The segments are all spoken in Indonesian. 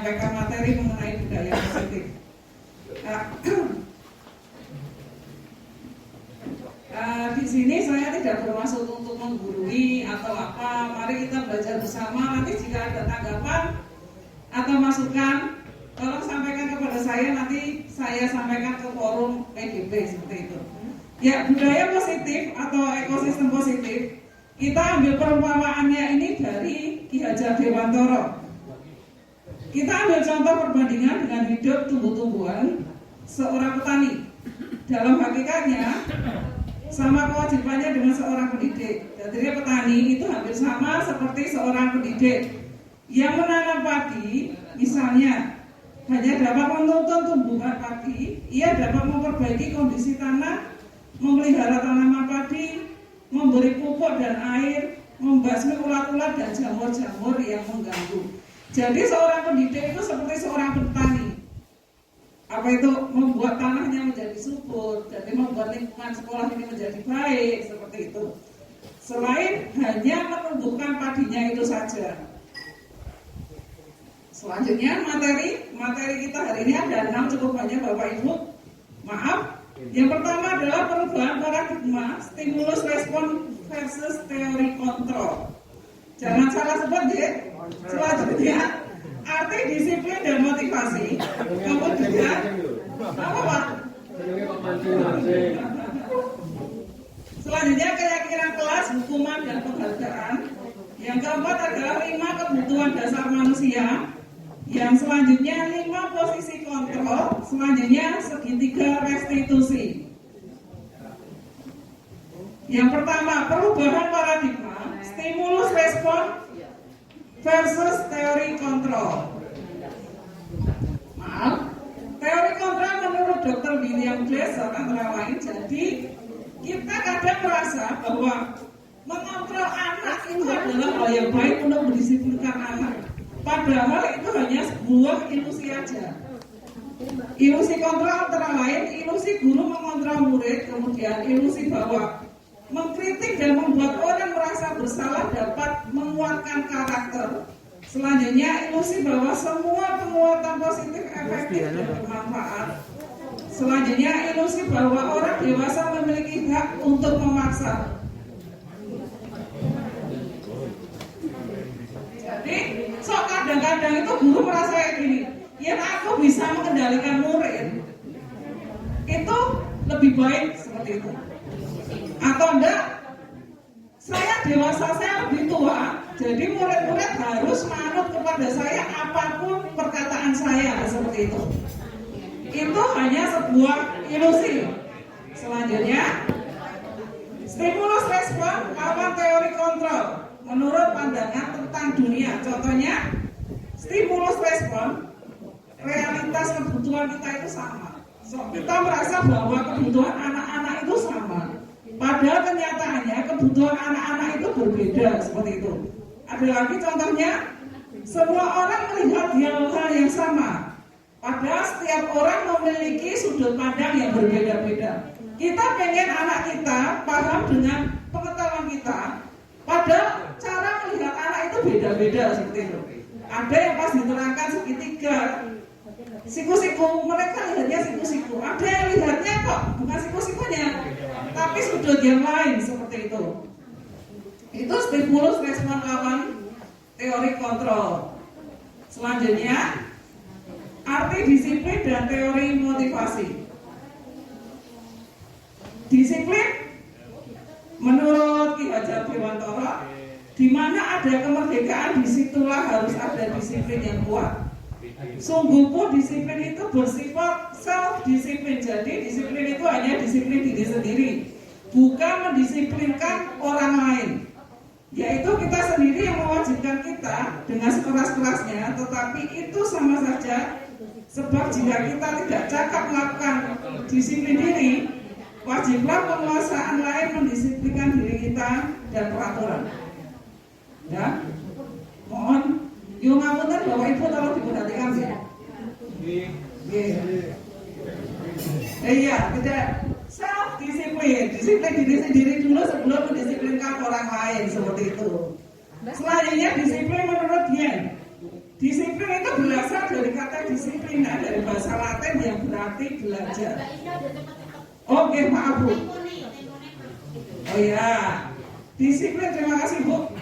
menyampaikan materi mengenai budaya positif. Di sini saya tidak bermaksud untuk menggurui atau apa. Mari kita belajar bersama. Nanti jika ada tanggapan atau masukan, tolong sampaikan kepada saya. Nanti saya sampaikan ke forum PGB seperti itu. Ya, budaya positif atau ekosistem positif, kita ambil perumpamaannya ini dari Ki Hajar Dewantara. Kita ambil contoh perbandingan dengan hidup tumbuh-tumbuhan seorang petani. Dalam hakikatnya sama kewajibannya dengan seorang pendidik. Jadi petani itu hampir sama seperti seorang pendidik yang menanam padi, misalnya hanya dapat menuntun tumbuhan padi, ia dapat memperbaiki kondisi tanah, memelihara tanaman padi, memberi pupuk dan air, membasmi ulat-ulat dan jamur-jamur yang mengganggu. Jadi seorang pendidik itu seperti seorang petani. Apa itu? Membuat tanahnya menjadi subur, jadi membuat lingkungan sekolah ini menjadi baik, seperti itu. Selain hanya menumbuhkan padinya itu saja. Selanjutnya materi kita hari ini ada 6, cukup banyak Bapak Ibu. Maaf. Yang pertama adalah perubahan paradigma stimulus respon versus teori kontrol. Jangan salah sebut ya. Selanjutnya arti disiplin dan motivasi. Kemudian apa Pak? Selanjutnya keyakinan kelas, hukuman dan penghargaan. Yang keempat adalah 5 kebutuhan dasar manusia. Yang selanjutnya 5 posisi kontrol. Selanjutnya segitiga restitusi. Yang pertama, perubahan paradigma stimulus respon versus teori kontrol. Maaf, teori kontrol menurut Dr. William Glasser antara lain. Jadi kita kadang merasa bahwa mengontrol anak itu adalah hal yang baik untuk mendisiplinkan anak. Padahal itu hanya sebuah ilusi aja. Ilusi kontrol antara lain ilusi guru mengontrol murid, kemudian ilusi bahwa mengkritik dan membuat orang merasa bersalah dapat menguatkan karakter. Selanjutnya ilusi bahwa semua penguatan positif efektif dan bermanfaat. Selanjutnya ilusi bahwa orang dewasa memiliki hak untuk memaksa. Jadi kadang-kadang itu guru merasa kayak gini, ya aku bisa mengendalikan murid, itu lebih baik seperti itu. Atau enggak, saya dewasa, saya lebih tua, jadi murid-murid harus manut kepada saya apapun perkataan saya, seperti itu. Itu hanya sebuah ilusi. Selanjutnya, stimulus respon lawan teori kontrol menurut pandangan tentang dunia. Contohnya, stimulus respon, realitas kebutuhan kita itu sama. Kita merasa bahwa kebutuhan anak-anak itu sama. Padahal kenyataannya kebutuhan anak-anak itu berbeda, seperti itu. Ada lagi contohnya, semua orang melihat hal yang sama. Padahal setiap orang memiliki sudut pandang yang berbeda-beda. Kita pengen anak kita paham dengan pengetahuan kita. Padahal cara melihat anak itu beda-beda, seperti itu. Ada yang pas diterangkan segitiga, siku-siku, mereka lihatnya siku-siku. Ada yang lihatnya kok bukan siku-sikunya, tapi sudut yang lain, seperti itu. Itu stimulus respon lawan teori kontrol. Selanjutnya, arti disiplin dan teori motivasi. Disiplin menurut Ki Hajar Dewantara, di mana ada kemerdekaan, disitulah harus ada disiplin yang kuat. Sungguh pun disiplin itu bersifat self-disiplin. Jadi disiplin itu hanya disiplin diri sendiri, bukan mendisiplinkan orang lain. Yaitu kita sendiri yang mewajibkan kita dengan sekeras-kerasnya, tetapi itu sama saja. Sebab jika kita tidak cakap melakukan disiplin diri, wajiblah penguasaan lain mendisiplinkan diri kita dan peraturan. Ya, mohon yung ngapunten Bapak Ibu tolong diperhatikan ya. Iya, tidak self disiplin, disiplin diri sendiri dulu sebelum mendisiplinkan orang lain, seperti itu. Selanjutnya disiplin menurut Yen. Disiplin itu berasal dari berarti belajar. Oke, maaf Bu. Oh ya, disiplin, terima kasih Bu.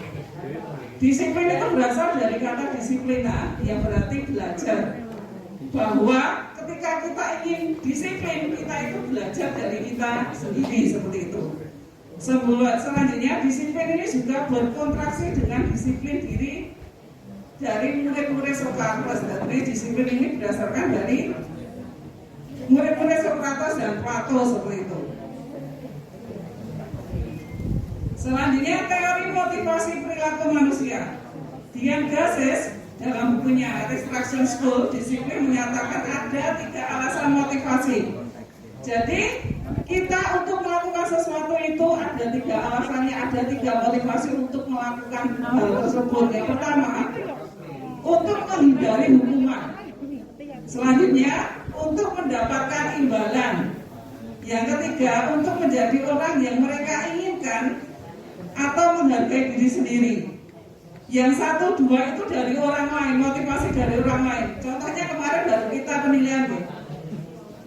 Disiplin itu berasal dari kata disiplina, yang berarti belajar. Bahwa ketika kita ingin disiplin, kita itu belajar dari kita sendiri, seperti itu. Selanjutnya, disiplin ini juga berkontraksi dengan disiplin diri dari murid-murid Sokrates. Jadi disiplin ini berdasarkan dari murid-murid Sokrates dan Plato, seperti itu. Selanjutnya, teori motivasi perilaku manusia. Dian Gases dalam bukunya Extraction School Disiplin menyatakan ada 3 alasan motivasi. Jadi kita untuk melakukan sesuatu itu ada 3 alasannya, ada 3 motivasi untuk melakukan hal tersebut. Yang pertama, untuk menghindari hukuman. Selanjutnya, untuk mendapatkan imbalan. Yang ketiga, untuk menjadi orang yang mereka inginkan atau menghargai diri sendiri. Yang 1, 2 itu dari orang lain, motivasi dari orang lain. Contohnya kemarin baru kita penilaian Bu.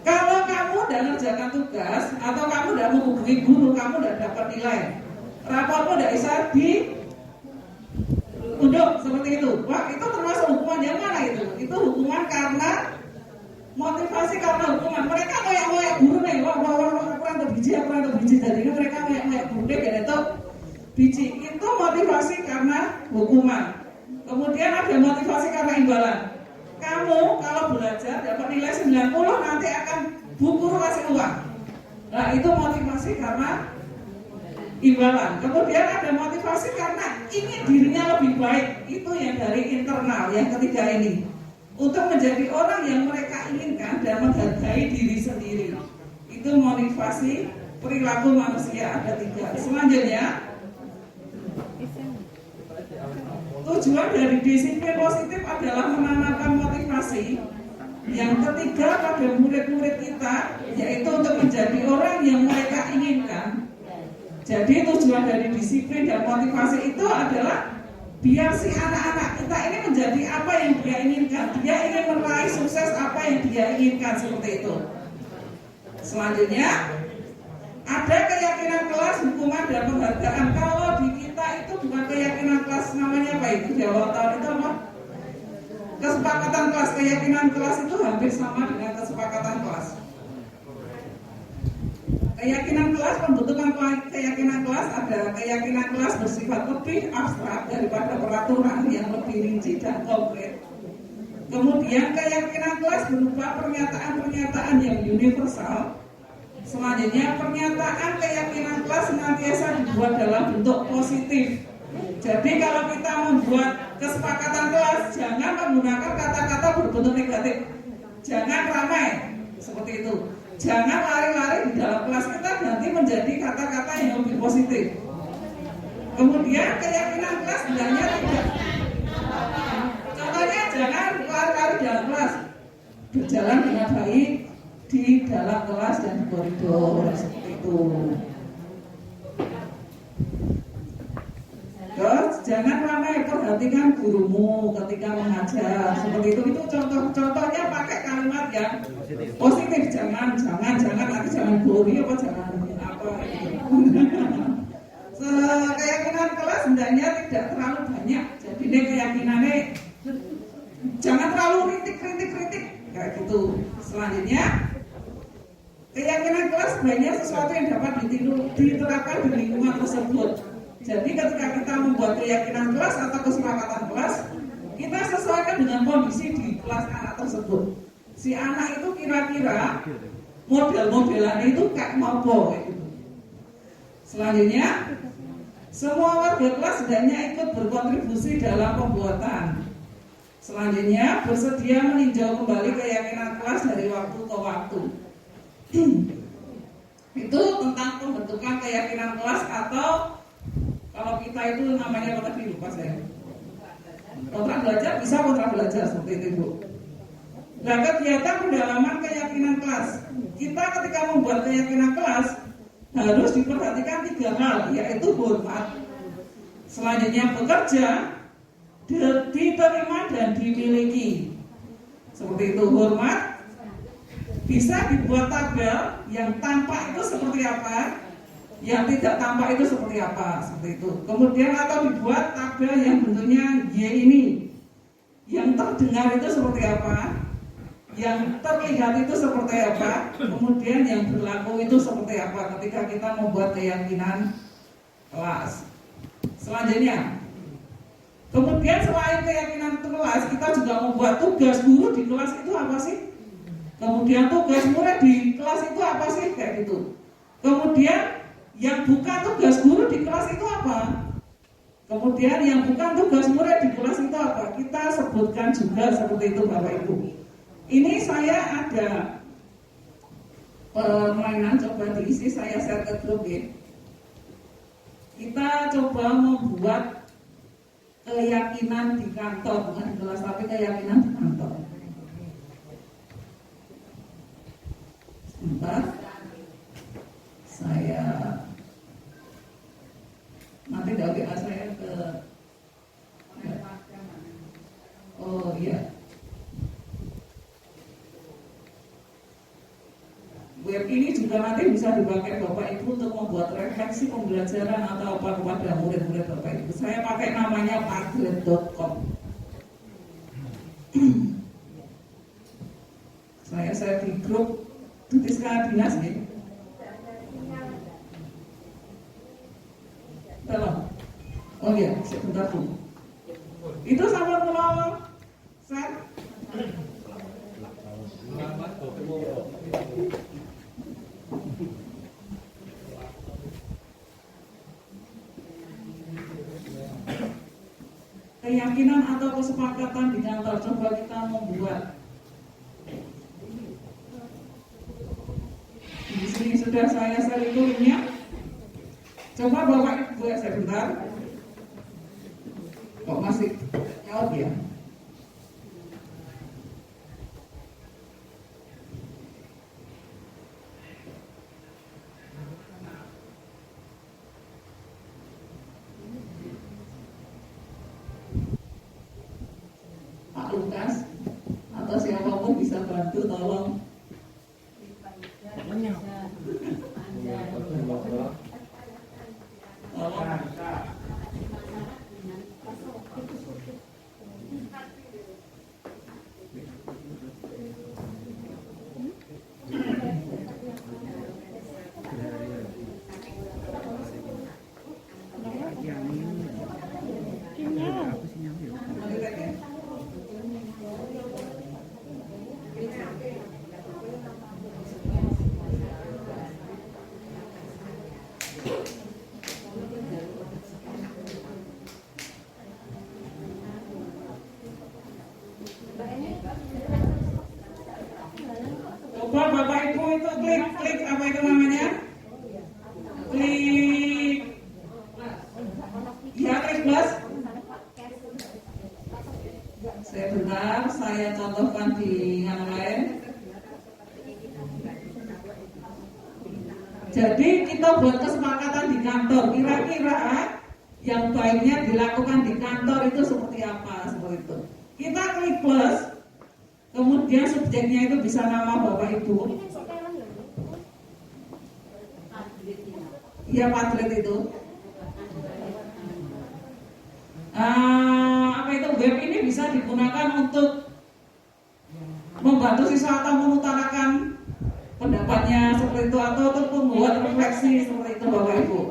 Kalau kamu udah ngerjakan tugas atau kamu udah menghubungi guru, kamu udah dapat nilai, raportmu udah bisa diunduh seperti itu. Wah, itu termasuk hukuman yang mana itu? Itu hukuman karena motivasi karena hukuman. Mereka kayak guru nih, wah kurang terbiji, jadi mereka kayak guru deh, kayak itu biji. Itu motivasi karena hukuman. Kemudian ada motivasi karena imbalan. Kamu kalau belajar dapat nilai 90 nanti akan bu guru kasih uang. Nah itu motivasi karena imbalan. Kemudian ada motivasi karena ingin dirinya lebih baik. Itu yang dari internal. Yang ketiga ini, untuk menjadi orang yang mereka inginkan dan menghargai diri sendiri. Itu motivasi perilaku manusia, ada 3. Selanjutnya, tujuan dari disiplin positif adalah menanamkan motivasi yang ketiga pada murid-murid kita, yaitu untuk menjadi orang yang mereka inginkan. Jadi tujuan dari disiplin dan motivasi itu adalah biar si anak-anak kita ini menjadi apa yang dia inginkan. Dia ingin meraih sukses apa yang dia inginkan, seperti itu. Selanjutnya, ada keyakinan kelas, hukuman, dan penghargaan. Kalau di kita itu bukan keyakinan kelas, namanya apa itu? Di awal tahun itu apa? Kesepakatan kelas. Keyakinan kelas itu hampir sama dengan kesepakatan kelas. Keyakinan kelas, pembentukan keyakinan kelas, ada keyakinan kelas bersifat lebih abstrak daripada peraturan yang lebih rinci dan konkret. Kemudian keyakinan kelas berupa pernyataan-pernyataan yang universal. Selanjutnya, pernyataan keyakinan kelas senantiasa dibuat dalam bentuk positif. Jadi kalau kita membuat kesepakatan kelas, jangan menggunakan kata-kata berbentuk negatif. Jangan ramai, seperti itu. Jangan lari-lari di dalam kelas, kita ganti menjadi kata-kata yang lebih positif. Kemudian keyakinan kelas sebenarnya tidak. Contohnya, jangan lari-lari di dalam kelas. Berjalan dengan baik di dalam kelas dan di koridor, seperti itu. Terus jangan ramai, perhatikan gurumu ketika mengajar, seperti itu. Itu contohnya pakai kalimat yang positif. Jangan lagi jangan glory apa jangan apa gitu. Keyakinan kelas hendaknya tidak terlalu banyak. Jadi ini keyakinannya jangan terlalu kritik kayak gitu. Selanjutnya, keyakinan kelas banyak sesuatu yang dapat diterapkan di lingkungan tersebut. Jadi ketika kita membuat keyakinan kelas atau kesepakatan kelas, kita sesuaikan dengan kondisi di kelas anak tersebut. Si anak itu kira-kira model-modelannya itu kayak apa gitu. Selanjutnya, semua warga kelas hendaknya ikut berkontribusi dalam pembuatan. Selanjutnya, bersedia meninjau kembali keyakinan kelas dari waktu ke waktu. Itu tentang pembentukan keyakinan kelas, atau kalau kita itu namanya apa tadi, lupa saya. Kontrak belajar, bisa kontrak belajar seperti itu Bu. Nah, kegiatan pendalaman keyakinan kelas. Kita ketika membuat keyakinan kelas harus diperhatikan 3 hal, yaitu hormat. Selanjutnya, bekerja, diterima dan dimiliki. Seperti itu, hormat, bisa dibuat tabel yang tampak itu seperti apa, yang tidak tampak itu seperti apa, seperti itu. Kemudian atau dibuat tabel yang bentuknya Y ini, yang terdengar itu seperti apa, yang terlihat itu seperti apa, kemudian yang berlaku itu seperti apa ketika kita membuat keyakinan kelas. Selanjutnya, kemudian selain keyakinan kelas, kita juga membuat tugas guru di kelas itu apa sih? Kemudian tugas murid di kelas itu apa sih? Kayak gitu. Kemudian yang bukan tugas guru di kelas itu apa? Kemudian yang bukan tugas murid di kelas itu apa? Kita sebutkan juga seperti itu Bapak Ibu. Ini saya ada permainan, coba diisi, saya share ke grup ya. Kita coba membuat keyakinan di kantor, bukan di kelas tapi keyakinan di kantor. Sebentar, saya nanti WA saya ke. Oh iya. Web ini juga nanti bisa dipakai Bapak Ibu untuk membuat refleksi pembelajaran atau apa kepada murid-murid Bapak Ibu. Saya pakai namanya padlet.com. Saya di grup Duti Sekolah Dinas nih. Tolong. Oh iya, sebentar Bu. Itu sama tolong. Set. Keyakinan atau kesepakatan di kantor, coba kita membuat. Di sini sudah saya share itu linknya. Coba Bapak Ibu ya sebentar. Kok masih jawab ya? Lukas atau siapapun bisa bantu, tolong. Coba Bapak Ibu itu klik apa itu namanya? Klik ya, klik plus. Sebentar, saya contohkan di yang lain. Jadi kita buat kesepakatan di kantor, kira-kira yang baiknya dilakukan di kantor itu seperti apa, seperti itu. Kita klik plus, kemudian subjeknya itu bisa nama Bapak Ibu. Iya, Padlet itu. Apa itu, web ini bisa digunakan untuk membantu siswa atau mengutarakan pendapatnya seperti itu, atau untuk membuat refleksi seperti itu Bapak Ibu.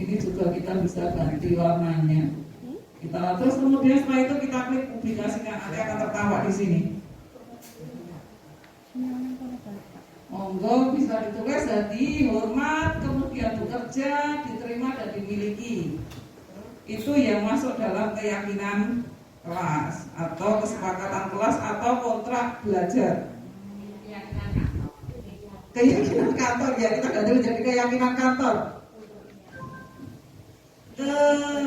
Ini juga kita bisa ganti warnanya. Kita terus kemudian setelah itu kita klik publikasikan, nanti akan tertawa di sini. Monggo bisa ditulis jadi hormat, kemudian bekerja, diterima dan dimiliki. Itu yang masuk dalam keyakinan kelas atau kesepakatan kelas atau kontrak belajar. Keyakinan kantor ya, kita ganti menjadi keyakinan kantor.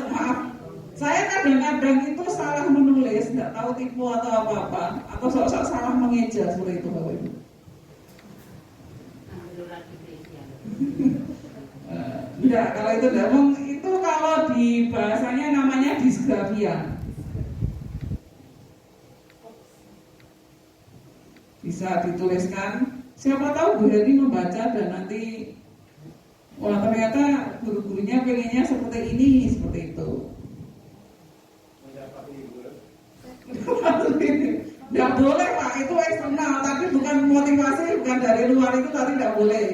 Maaf, saya kadang-kadang itu salah menulis, tidak tahu tipu atau apa-apa, atau sok-sok salah mengeja seperti itu Bapak Ibu. Enggak, kalau itu enggak, itu kalau di bahasanya namanya disgrafia. Bisa dituliskan, siapa tahu Bu Heri membaca dan nanti wah ternyata guru-gurunya pengennya seperti ini, seperti itu. Tidak boleh Pak, itu eksternal, tapi bukan motivasi, bukan dari luar itu tadi tidak boleh.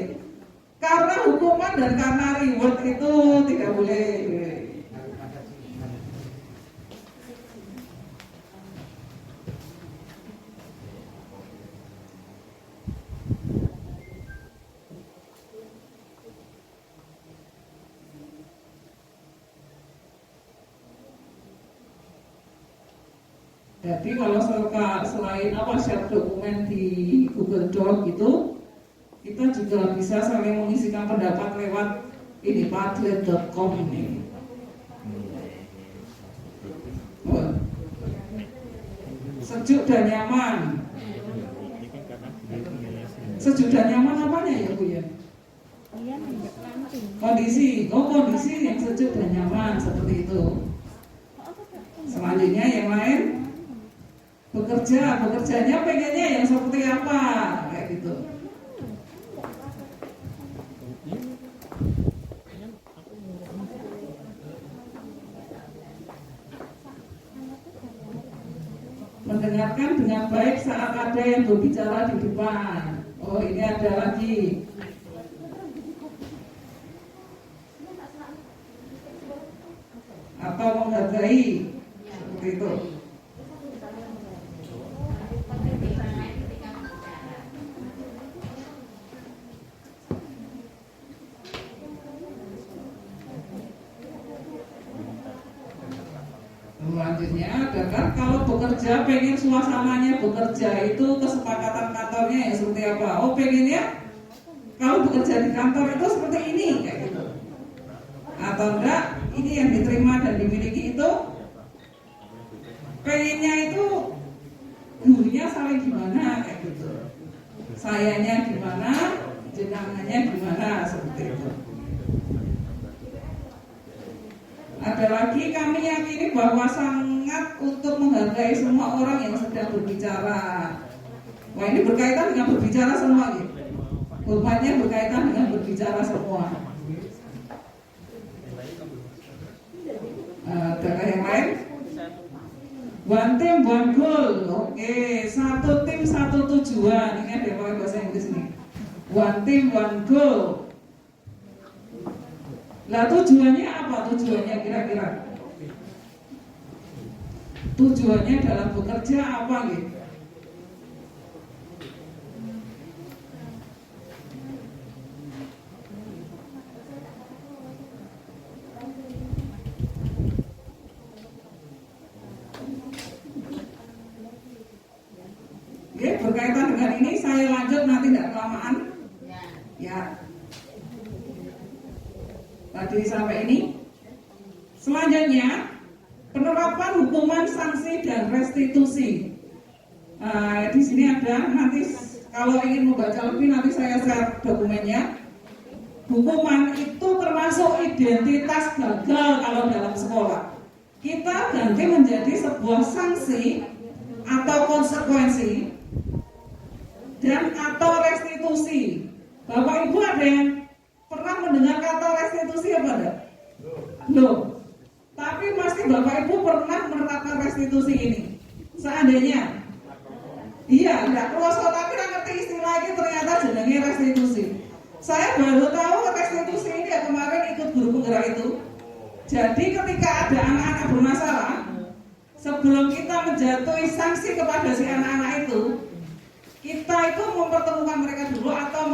Karena hukuman dan karena reward itu tidak boleh. Jadi kalau selain share dokumen di Google Doc itu, kita juga bisa saling mengisikan pendapat lewat ini padlet.com ini. Sejuk dan nyaman. Sejuk dan nyaman apanya ya Bu ya? Kondisi yang sejuk dan nyaman seperti itu. Selanjutnya yang lain, bekerjanya pengennya yang seperti apa kayak gitu. Mendengarkan dengan baik saat ada yang berbicara di depan. Oh ini ada lagi. Atau menghargai seperti itu. Selanjutnya adalah kalau bekerja pengen suasananya bekerja itu kesepakatan kantornya ya seperti apa? Oh pengennya kalau bekerja di kantor itu seperti ini kayak gitu. Atau enggak ini yang diterima dan dimiliki itu pengennya itu gurunya saling gimana kayak gitu. Sayanya gimana, jenengannya gimana seperti itu. Ada lagi kami yakini bahwa sangat untuk menghargai semua orang yang sedang berbicara. Wah ini berkaitan dengan berbicara semua gitu. Hormatnya berkaitan dengan berbicara semua. Ada yang lain? One team, one goal. Oke, satu tim, satu tujuan. Ini ada pakai bahasa Inggris nih. One team, one goal. Lah tujuannya apa? Tujuannya kira-kira? Tujuannya dalam bekerja apa gitu? Oke, berkaitan dengan ini saya lanjut nanti tidak kelamaan. Ya. Tadi sampai ini. Selanjutnya penerapan hukuman, sanksi dan restitusi. Di sini ada nanti kalau ingin membaca lebih nanti saya share dokumennya. Hukuman itu termasuk identitas gagal kalau dalam sekolah. Kita ganti menjadi sebuah sanksi atau konsekuensi dan atau restitusi. Bapak Ibu ada yang pernah mendengar kata restitusi apa enggak? Loh, tapi pasti Bapak Ibu pernah menerapkan restitusi ini. Seandainya, iya, enggak kroso tapi nggak ngerti istilah ini ternyata jenenge restitusi. Saya baru tahu restitusi ini ya kemarin ikut guru penggerak itu. Jadi ketika ada anak-anak bermasalah, sebelum kita menjatuhi sanksi kepada si anak-anak itu, kita itu mempertemukan mereka dulu atau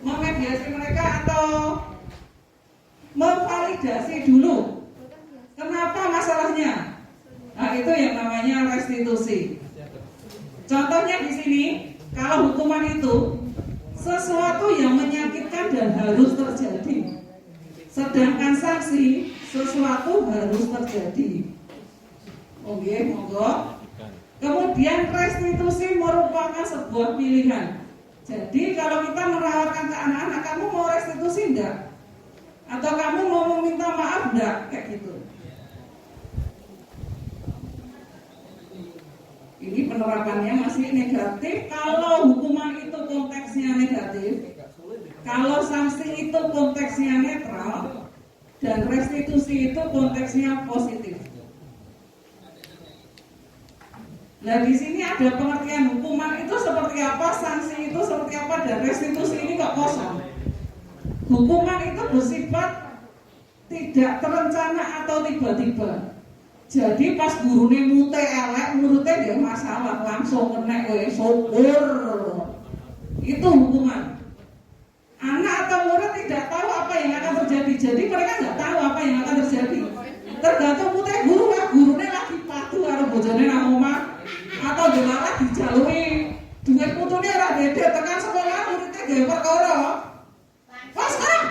memediasi mereka atau memvalidasi dulu kenapa masalahnya. Nah itu yang namanya restitusi. Contohnya di sini, kalau hukuman itu sesuatu yang menyakitkan dan harus terjadi, sedangkan sanksi sesuatu harus terjadi. Oke, monggo. Kemudian restitusi merupakan sebuah pilihan. Jadi kalau kita menawarkan ke anak-anak, kamu mau restitusi enggak? Atau kamu mau meminta maaf enggak? Kayak gitu. Ini penerapannya masih negatif. Kalau hukuman itu konteksnya negatif, kalau sanksi itu konteksnya netral, dan restitusi itu konteksnya positif. Nah di sini ada pengertian hukuman itu seperti apa, sanksi itu seperti apa, dan restitusi ini kok kosong. Hukuman itu bersifat tidak terencana atau tiba-tiba. Jadi pas gurune mute elek, muridnya dia masalah langsung kena syukur. Itu hukuman. Anak atau murid tidak tahu apa yang akan terjadi. Jadi mereka nggak tahu apa yang akan terjadi. Tergantung mute guru, gurune lagi padu karo bojone nang omah atau delala dijalui duit putune ora beda tekan sekolah muridnya gawe perkara. Pas sekarang,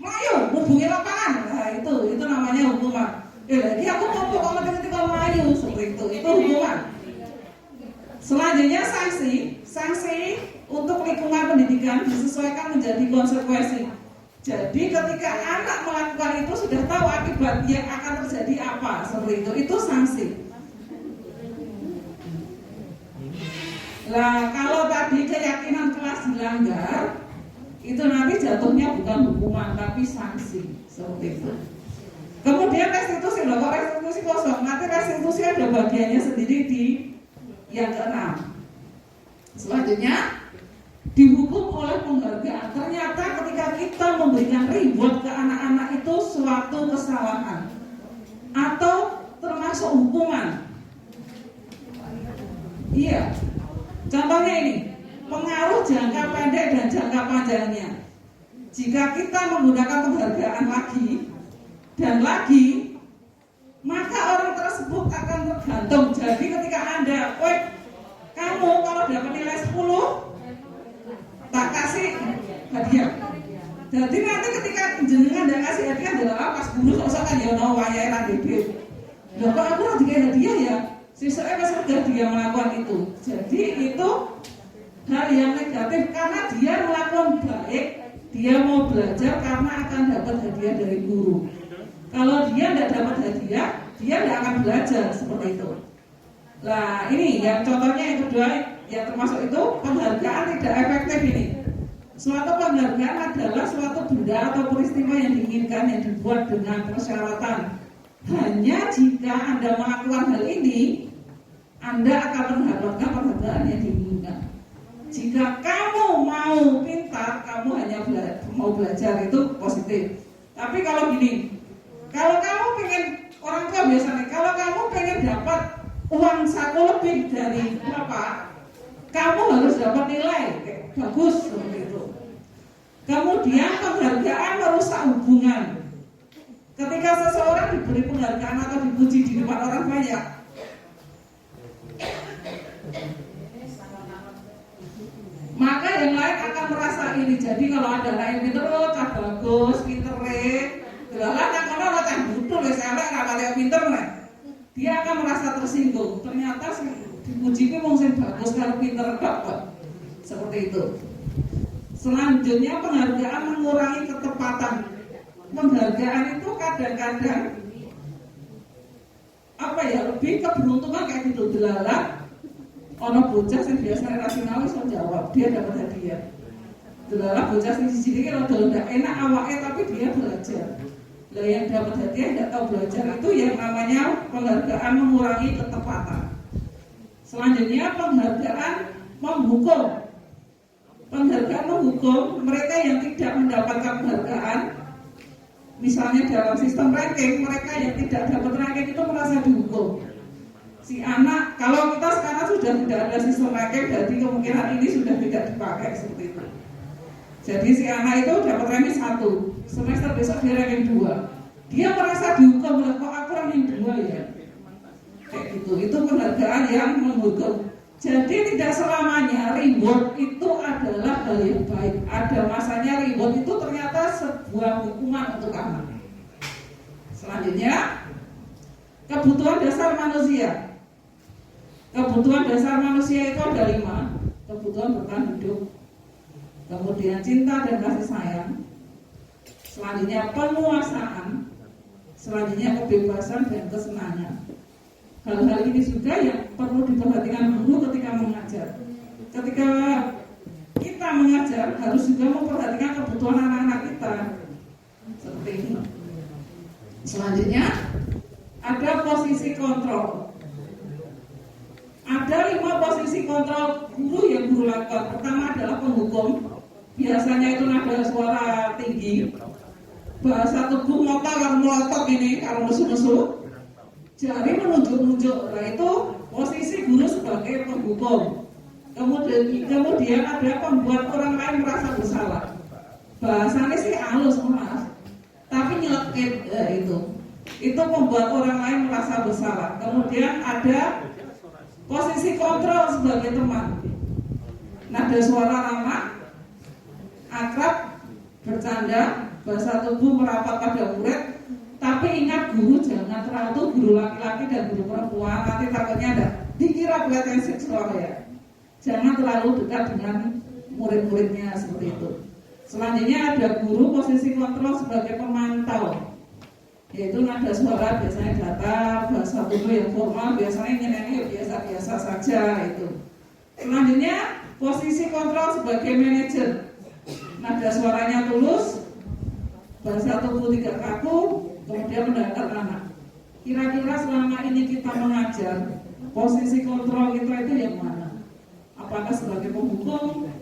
mayo hubungi lapangan. Nah itu namanya hukuman. Lagi aku mau kok ketika melayu seperti itu hukuman. Selanjutnya sanksi untuk lingkungan pendidikan disesuaikan menjadi konsekuensi. Jadi ketika anak melakukan itu sudah tahu akibat yang akan terjadi apa seperti itu sanksi. Nah kalau tadi keyakinan kelas dilanggar, itu nanti jatuhnya bukan hukuman tapi sanksi seperti itu. Kemudian restitusi, loh kok restitusi kosong? Nanti restitusi ada bagiannya sendiri di yang ke-6. Selanjutnya dihukum oleh penghargaan. Ternyata ketika kita memberikan reward ke anak-anak itu suatu kesalahan atau termasuk hukuman. Iya. Contohnya ini, pengaruh jangka pendek dan jangka panjangnya. Jika kita menggunakan penghargaan lagi, maka orang tersebut akan tergantung. Jadi ketika Anda, kamu kalau dapat nilai 10 tak kasih hadiah. Jadi nanti ketika jenengan dan kasih hadiah adalah pas guru sosok kan ya ono wayahe ra dhewe. Lho kok aku ora dikasih hadiah ya? Sisanya pas sudah dia melakukan itu. Jadi itu hal yang negatif karena dia melakukan baik, dia mau belajar karena akan dapat hadiah dari guru. Kalau dia tidak dapat hadiah, dia tidak akan belajar seperti itu. Nah ini yang contohnya yang kedua, yang termasuk itu penghargaan tidak efektif ini. Suatu penghargaan adalah suatu benda atau peristiwa yang diinginkan yang dibuat dengan persyaratan. Hanya jika Anda melakukan hal ini, Anda akan mendapatkan penghargaan yang diinginkan. Jika kamu mau pintar, kamu hanya mau belajar, itu positif. Tapi kalau gini, kalau kamu pengen, orang tua biasanya, kalau kamu pengen dapat uang saku lebih dari bapak, kamu harus dapat nilai bagus seperti itu. Kemudian penghargaan merusak hubungan. Ketika seseorang diberi penghargaan atau dipuji di depan orang banyak, maka yang lain akan merasa ini. Jadi kalau ada anak yang pinter, cah bagus, pintere, lah nak kono cah butuh wis elek ra kaya pinter nek. Dia akan merasa tersinggung. Ternyata dipuji ku wong sing bagus karo pinter kok. Seperti itu. Selanjutnya penghargaan mengurangi ketepatan. Penghargaan itu kadang-kadang lebih keberuntungan kayak gitu. Delala ono bocah sing biasane rasional iso jawab, dia dapat hadiah. Delala bocah sing siji iki rada ndak enak awake tapi dia belajar. Lah yang dapat hadiah tidak tahu belajar, itu yang namanya penghargaan mengurangi ketepatan. Selanjutnya penghargaan menghukum. Penghargaan menghukum mereka yang tidak mendapatkan penghargaan. Misalnya dalam sistem ranking, mereka yang tidak dapat ranking itu merasa dihukum. Si anak, kalau kita sekarang sudah tidak ada sistem ranking, berarti kemungkinan ini sudah tidak dipakai seperti itu. Jadi si anak itu dapat ranking 1, semester besok dia ranking 2. Dia merasa dihukum, kok aku ranking 2 ya? Kayak gitu, itu penghargaan yang menghukum. Jadi tidak selamanya reward itu adalah hal yang baik. Ada masanya reward itu ternyata sebuah hukuman untuk anak. Selanjutnya, kebutuhan dasar manusia. Kebutuhan dasar manusia itu ada 5. Kebutuhan bertahan hidup, kemudian cinta dan kasih sayang, selanjutnya penguasaan, selanjutnya kebebasan dan kesenangan. Hal-hal ini juga yang perlu diperhatikan guru ketika mengajar. Ketika kita mengajar harus juga memperhatikan kebutuhan anak-anak kita. Seperti ini. Selanjutnya ada posisi kontrol. Ada 5 posisi kontrol guru yang guru lakukan. Pertama adalah penghukum. Biasanya itu nada suara tinggi, bahasa tubuh ngotot melotot ini kalau musuh-musuh, jari menunjuk-nunjuk. Nah itu posisi guru sebagai penghukum. Kemudian ada pembuat orang lain merasa bersalah. Bahasanya sih halus mas, tapi nyelekit itu membuat orang lain merasa bersalah. Kemudian ada posisi kontrol sebagai teman. Nada suara ramah, akrab, bercanda, bahasa tubuh merapat pada murid. Tapi ingat guru jangan terlalu guru laki-laki dan guru perempuan, nanti takutnya ada dikira pelecehan seksual ya. Jangan terlalu dekat dengan murid-muridnya seperti itu. Selanjutnya ada guru posisi kontrol sebagai pemantau, yaitu nada suara biasanya datar, bahasa tubuh yang formal, biasanya nyanyi biasa-biasa saja itu. Selanjutnya posisi kontrol sebagai manajer, nada suaranya tulus, bahasa tubuh tidak kaku, kemudian mendatar anak. Kira-kira selama ini kita mengajar, posisi kontrol kita itu yang mana? Apakah sebagai penghukum,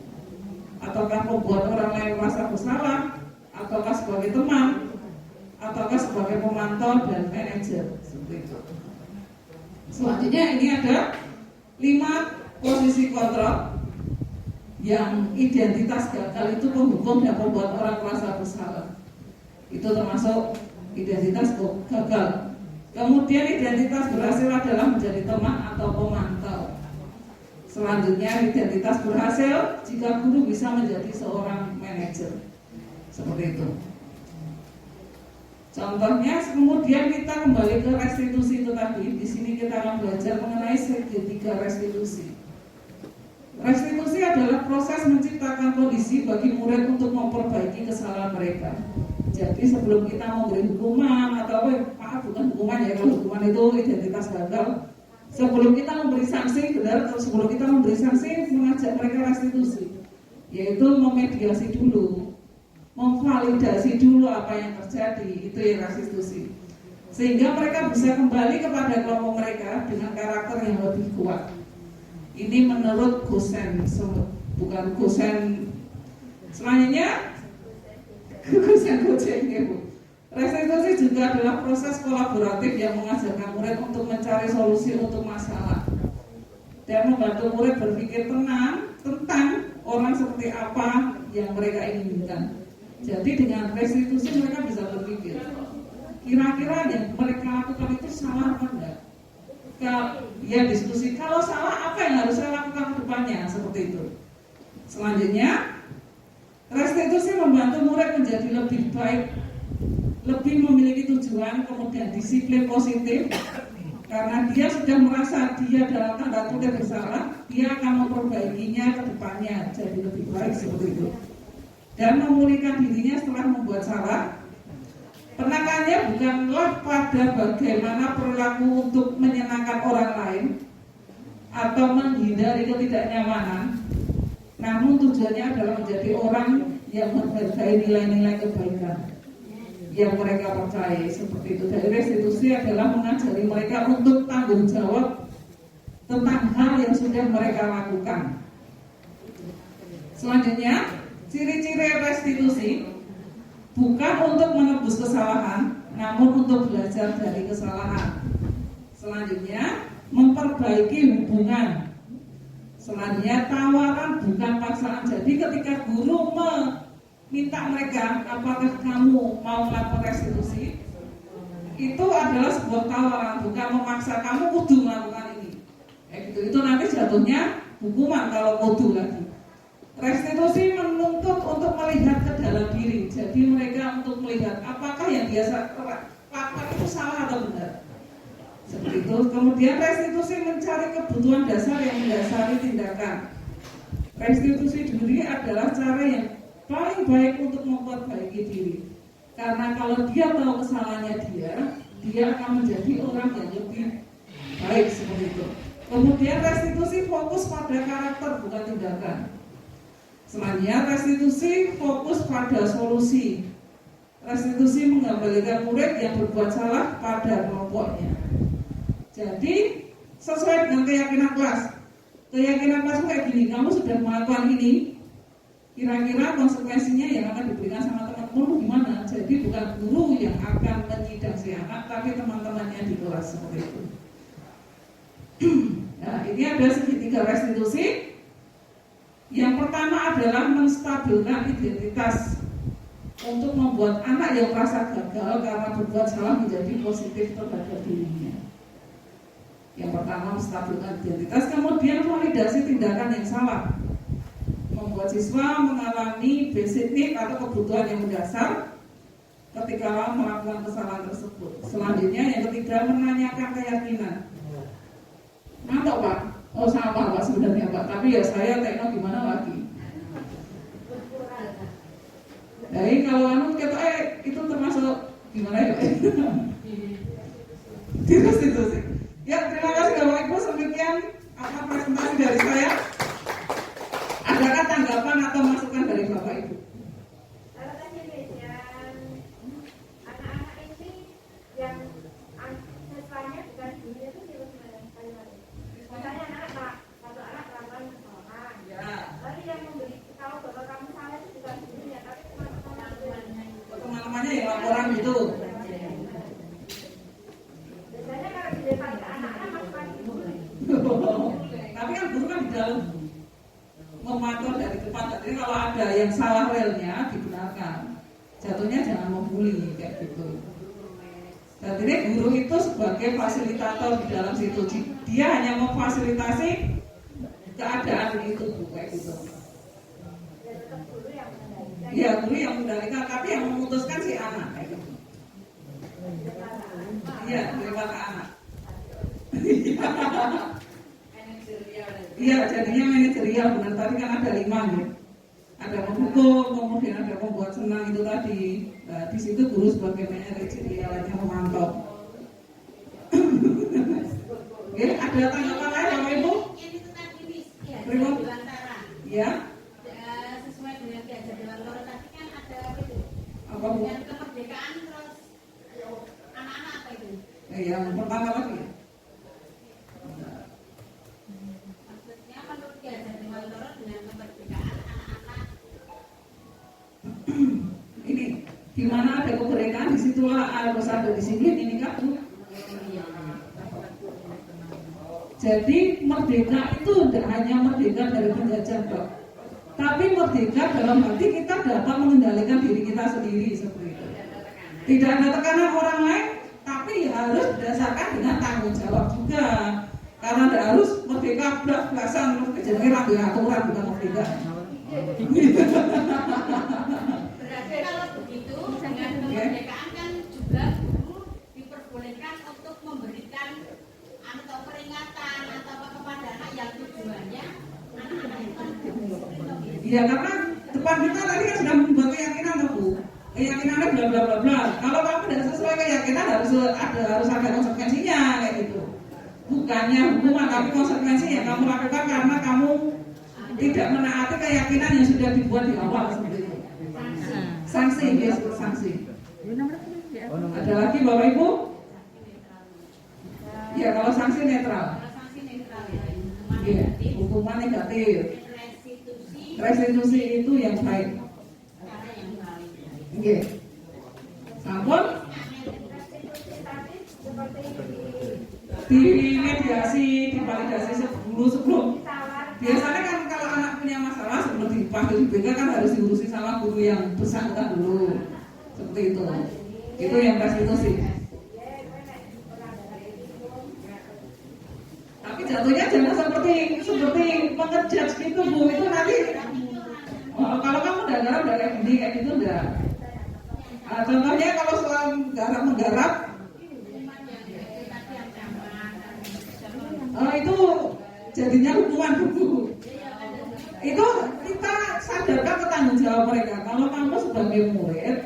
ataukah membuat orang lain merasa bersalah, ataukah sebagai teman, ataukah sebagai pemantau dan manajer seperti itu. Selanjutnya ini ada 5 posisi kontrol yang identitas gagal itu penghukum dan membuat orang merasa bersalah. Itu termasuk identitas gagal. Kemudian identitas berhasil adalah menjadi teman atau pemantau. Selanjutnya identitas berhasil jika guru bisa menjadi seorang manajer. Seperti itu. Contohnya, kemudian kita kembali ke restitusi itu tadi. Di sini kita akan belajar mengenai segitiga restitusi. Restitusi adalah proses menciptakan kondisi bagi murid untuk memperbaiki kesalahan mereka. Jadi sebelum kita memberi hukuman atau bukan hukuman ya, kalau hukuman itu identitas gagal. Sebelum kita memberi sanksi, sebelum kita memberi sanksi, mengajak mereka restitusi, yaitu memediasi dulu, memvalidasi dulu apa yang terjadi, itu yang restitusi, sehingga mereka bisa kembali kepada kelompok mereka dengan karakter yang lebih kuat. Ini menurut Gusen, bukan Gusen. Selanjutnya, Gusen Gojeng ya Bu. Restitusi juga adalah proses kolaboratif yang mengajarkan murid untuk mencari solusi untuk masalah dan membantu murid berpikir tenang tentang orang seperti apa yang mereka inginkan. Jadi dengan restitusi mereka bisa berpikir, kira-kira yang mereka lakukan itu salah apa enggak? Ya diskusi, kalau salah apa yang harus saya lakukan ke depannya, seperti itu. Selanjutnya, restitusi membantu murid menjadi lebih baik, lebih memiliki tujuan, kemudian disiplin positif. Karena dia sudah merasa dia dalam tanda kutip bersalah, dia akan memperbaikinya ke depannya jadi lebih baik seperti itu. Dan memulihkan dirinya setelah membuat salah. Penekanannya bukanlah pada bagaimana perilaku untuk menyenangkan orang lain atau menghindari ketidaknyamanan, namun tujuannya adalah menjadi orang yang menghargai nilai-nilai kebaikan yang mereka percaya, seperti itu. Dari restitusi adalah mengajari mereka untuk tanggung jawab tentang hal yang sudah mereka lakukan. Selanjutnya, ciri-ciri restitusi bukan untuk menebus kesalahan, namun untuk belajar dari kesalahan. Selanjutnya, memperbaiki hubungan. Selanjutnya, tawaran bukan paksaan. Jadi ketika guru minta mereka, apakah kamu mau melakukan restitusi, itu adalah sebuah tawaran, bukan memaksa kamu kudu melakukan ini. Itu nanti jatuhnya hukuman kalau kudu lagi. Restitusi menuntut untuk melihat ke dalam diri. Jadi mereka untuk melihat apakah yang biasa lakukan itu salah atau benar. Seperti itu. Kemudian restitusi mencari kebutuhan dasar yang mendasari tindakan. Restitusi diri adalah cara yang paling baik untuk memperbaiki diri. Karena kalau dia tahu kesalahannya dia akan menjadi orang yang lebih baik seperti itu. Kemudian restitusi fokus pada karakter bukan tindakan. Selanjutnya restitusi fokus pada solusi. Restitusi mengembalikan murid yang berbuat salah pada kelompoknya. Jadi sesuai dengan keyakinan kelas. Keyakinan kelas kayak gini, kamu sudah melakukan ini, kira-kira konsekuensinya yang akan diberikan sama teman-teman gimana? Jadi bukan guru yang akan menyidang si anak, tapi teman-temannya di kelas seperti itu. Nah, ini ada segitiga restitusi. Yang pertama adalah menstabilkan identitas untuk membuat anak yang merasa gagal karena berbuat salah menjadi positif terhadap dirinya. Yang pertama menstabilkan identitas, kemudian validasi tindakan yang salah, membuat siswa mengalami basic need atau kebutuhan yang mendasar ketika melakukan kesalahan tersebut. Selanjutnya yang ketiga menanyakan keyakinan. Mantap Pak, oh sama Pak sebenarnya Pak, tapi ya saya tekno gimana lagi. Jadi kalau kita itu termasuk gimana ya? Restitusi. Ya terima kasih Bapak Ibu, demikian apa presentasi dari saya. Adakah tanggapan atau masukan dari Bapak Ibu? Kalau tadi anak-anak ini yang siswanya bukan guru itu misalnya anak satu anak melakukan kesalahan, tapi yang memberi tahu bahwa kamu salah itu bukan gurunya, tapi teman-temannya yang laporan gitu. Biasanya kalau di depan anak-anak masukkan guru. Tapi kan guru kan di dalam memantau dari depan. Jadi kalau ada yang salah relnya digunakan. Jatuhnya jangan membuli kayak gitu. Dan ini guru itu sebagai fasilitator di dalam situ. Dia hanya memfasilitasi keadaan itu kayak gitu. Ya guru yang mengendalikan, tapi yang memutuskan si anak kayak gitu. Iya, lewat anak. Iya, jadinya manajerial benar. Tadi kan ada 5 nih. Ada menghukum, kemudian ada membuat senang itu tadi. Nah, di situ guru sebagai manajerial yang memantau. Oke, ada tanggapan lain Bapak Ibu? Ini tentang ini, Primo? Ya. Sesuai dengan diajar Dewan Loro tadi kan ada itu. Apa Bu? Dengan kemerdekaan terus anak-anak apa itu? Yang pertama lagi. Maksudnya menurut diajar Dewan Loro dengan kemerdekaan anak-anak. Ini di mana ada kemerdekaan disitulah harus ada disiplin ini kan Bu. Jadi merdeka itu tidak hanya merdeka dari penjajah dok, tapi merdeka dalam arti kita dapat mengendalikan diri kita sendiri seperti itu. Tidak ada tekanan orang lain, tapi harus berdasarkan dengan tanggung jawab juga. Karena tidak harus merdeka belas-belasan, jadi rapi aturan bukan merdeka. Berarti kalau begitu dengan kemerdekaan kan juga guru diperbolehkan untuk memberikan atau peringatan atau kepada anak yang tujuannya anak-anak itu kan Iya, karena depan kita tadi kan sudah membuat keyakinan Bu. Keyakinannya bla bla bla bla. Kalau kamu tidak sesuai keyakinan harus ada konsekuensinya kayak gitu. Bukannya hukuman tapi konsekuensi yang kamu lakukan karena kamu tidak menaati keyakinan yang sudah dibuat di awal seperti itu. Sanksi, ya sanksi. Ada lagi Bapak Ibu? Ya kalau sanksi netral. sanksi netral ya, Iya, hukuman negatif. restitusi Restitusi itu yang baik. cara yang baik. Iya. Sampun di mediasi, divalidasi sebelum. Biasanya kan kalau anak punya masalah sebelum dipanggil di BK kan harus diurusi sama guru yang bersangkutan dulu. Seperti itu. Itu yang restitusi. Tapi jatuhnya jangan seperti mengejudge gitu Bu. Itu nanti kalau kamu udah garap udah kayak gini kayak gitu udah. Contohnya kalau soal menggarap jadinya hukuman buku. Itu kita sadarkan ke tanggung jawab mereka. Kalau kamu sebagai murid,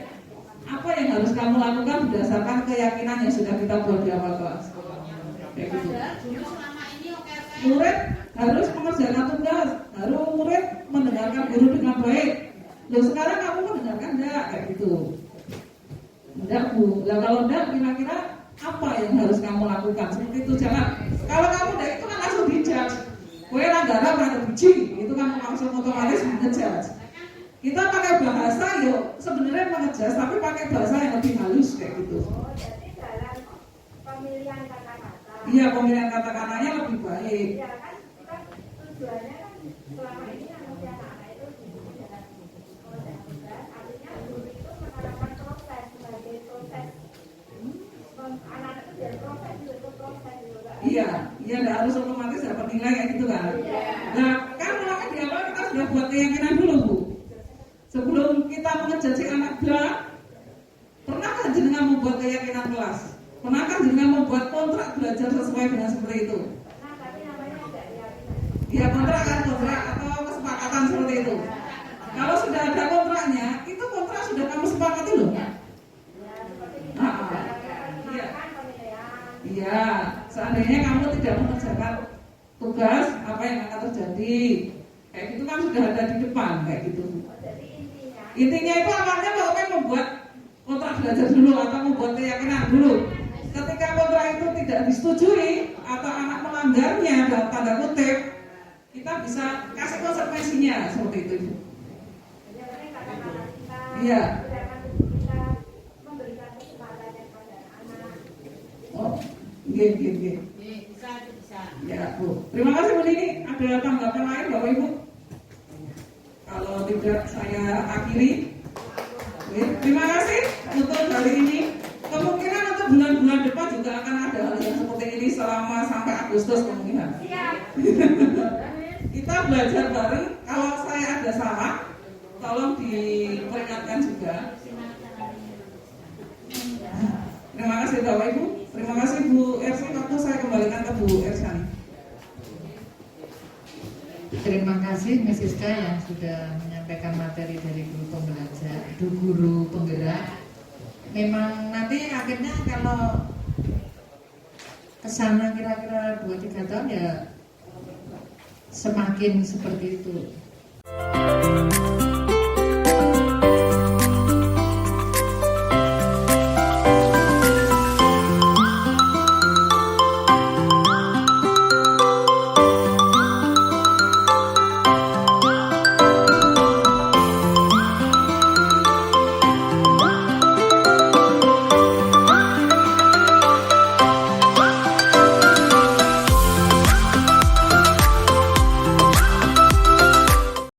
apa yang harus kamu lakukan berdasarkan keyakinan yang sudah kita buat di awal kelas. Kayak gitu. Murid harus mengerjakan tugas, harus murid mendengarkan guru dengan baik. Loh sekarang kamu mendengarkan enggak? Kayak gitu. Enggak Bu, lah kalau enggak kira-kira apa yang harus kamu lakukan? Seperti itu jangan. Kalau kamu enggak itu kan langsung dijudge. Kowe ra garap ra biji, itu kan langsung otomatis ngejudge. Kita pakai bahasa yuk sebenarnya mengejas tapi pakai bahasa yang lebih halus kayak gitu. Oh, jadi dalam pemilihan kata-kata. Iya, pemilihan kata-katanya lebih baik. Iya kan, kita tujuannya kan selama ini anak-anak itu dididik dalam proses tugas. Artinya guru itu menerapkan proses sebagai proses. Anak-anak itu biar proses itu proses juga. Iya, nggak harus otomatis dapat nilai kayak gitu kan. Nah, kan mulai di awal kita sudah buat keyakinan dulu Bu. Sebelum kita mengejaji anak berat, pernahkah jenengan membuat keyakinan kelas? Pernahkah jenengan membuat kontrak belajar sesuai dengan seperti itu? Nah, tapi namanya tidak keyakinan. Ya kontrak kan, kontrak atau kesepakatan seperti itu. Kalau sudah ada kontraknya, itu kontrak sudah kamu sepakati loh. Ya, seperti ini. Iya. Pemilihan. Iya, seandainya kamu tidak mengerjakan tugas, apa yang akan terjadi? Kayak gitu kan sudah ada di depan, kayak gitu. Jadi Intinya itu awalnya pokoknya membuat kontrak belajar dulu atau membuat keyakinan dulu. Ketika kontrak itu tidak disetujui atau anak melanggarnya dalam tanda kutip, kita bisa kasih konsekuensinya seperti itu. Iya. kita memberikan kesempatan kepada anak. Oh, gini. Bisa. Ya Bu. Terima kasih Bu Nini. Ada tanggapan lain Bapak Ibu? Kalau tidak saya akhiri. Oke, terima kasih untuk hari ini. Kemungkinan untuk bulan-bulan depan juga akan ada hal yang seperti ini selama sampai Agustus kemungkinan. Siap. Kita belajar bareng. Kalau saya ada salah, tolong diperingatkan juga. Terima kasih Bapak Ibu. Terima kasih Bu Ersi. Waktu saya kembalikan ke Bu Ersani. Terima kasih Miss Siska yang sudah menyampaikan materi dari guru pembelajar, guru penggerak. Memang nanti akhirnya kalau kesana kira-kira 2-3 tahun ya semakin seperti itu.